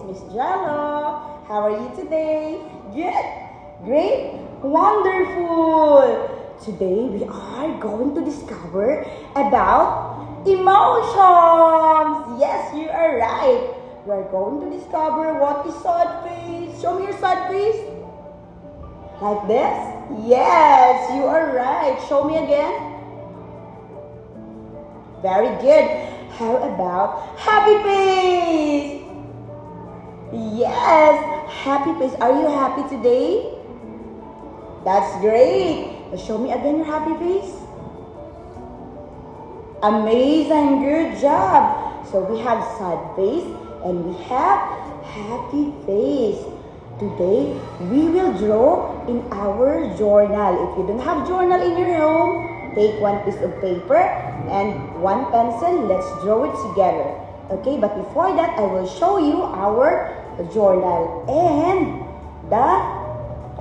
Miss Jello. How are you today? Good? Great? Wonderful! Today we are going to discover about emotions. Yes, you are right. We are going to discover what is sad face. Show me your sad face. Like this? Yes, you are right. Show me again. Very good. How about happy face? Yes, happy face. Are you happy today? That's great. Show me again your happy face. Amazing. Good job. So we have sad face and we have happy face. Today, we will draw in our journal. If you don't have journal in your home, take one piece of paper and one pencil. Let's draw it together. Okay, but before that, I will show you our journal and the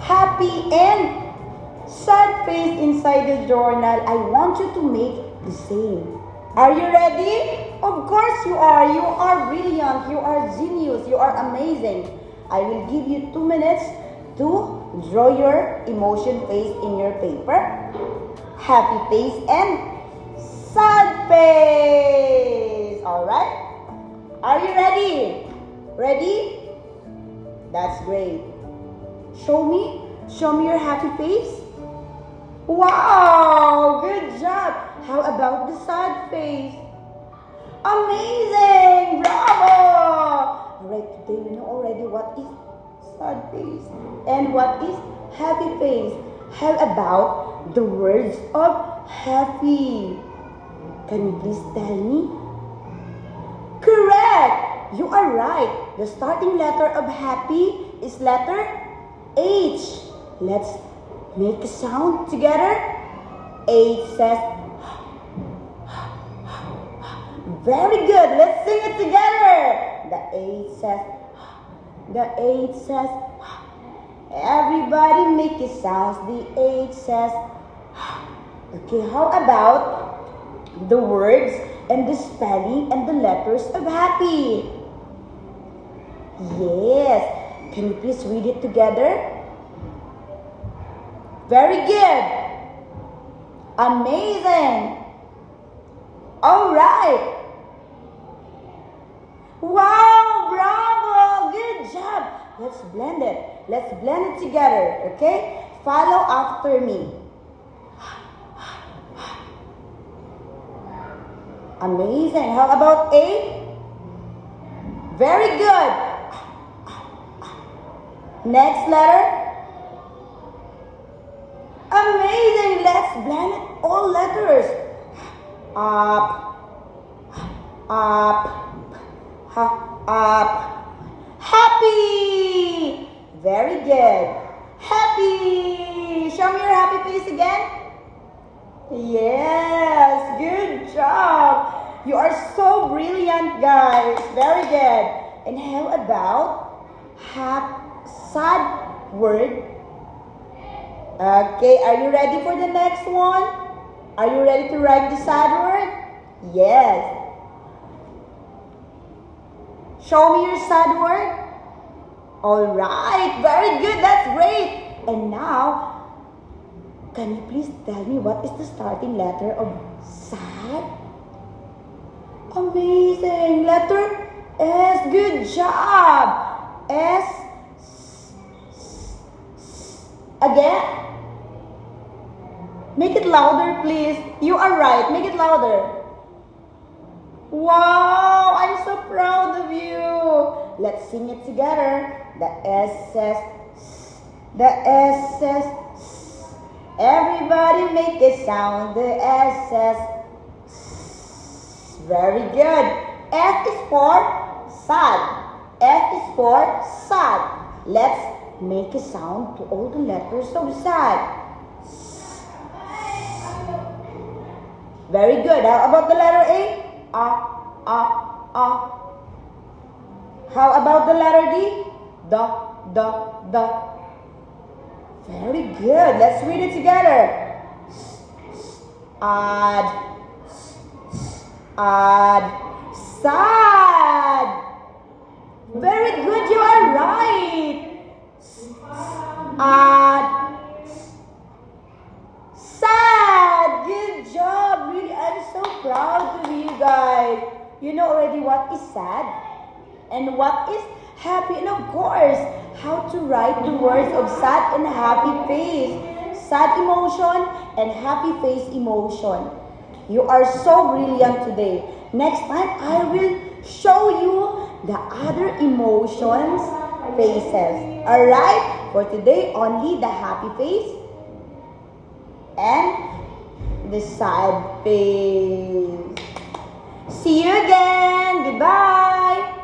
happy and sad face inside the journal. I want you to make the same. Are you ready? Of course you are. You are brilliant. You are genius. You are amazing. I will give you 2 minutes to draw your emotion face in your paper. Happy face and sad face. Alright? Are you ready? Ready? That's great. Show me your happy face. Wow! Good job. How about the sad face? Amazing! Bravo! Alright, today we know already what is sad face and what is happy face. How about the words of happy? Can you please tell me? Correct! You are right. The starting letter of happy is letter H. Let's make a sound together. H says very good. Let's sing it together. The H says, everybody make it sounds. The H says, okay, how about the words and the spelling and the letters of happy? Yes. Can you please read it together? Very good. Amazing. All right. Wow, bravo, good job. Let's blend it. Let's blend it together, okay? Follow after me. Amazing. How about A? Very good. Next letter. Amazing. Let's blend it all letters. Up. Happy. Very good. Happy. Show me your happy face again. Yes, good job. You are so brilliant, guys. Very good. And how about sad word? Okay, are you ready for the next one? Are you ready to write the sad word? Yes. Show me your sad word. Alright, very good, that's great. And now, can you please tell me what is the starting letter of sad? Amazing, letter S, good job. S, again. Make it louder, please. You are right, make it louder. Wow, I'm so proud of you. Let's sing it together. The S says, the S says, everybody make a sound. The S says, very good. S is for sad. S is for sad. Let's make a sound to all the letters of sad. Very good. How about the letter A? How about the letter D? The. Very good. Let's read it together. Sad. Very good. proud to be you guys. You know already what is sad and what is happy, and of course, how to write the words of sad and happy face. Sad emotion and happy face emotion. You are so brilliant today. Next time, I will show you the other emotions faces. Alright? For today, only the happy face and the sad face. See you again. Goodbye.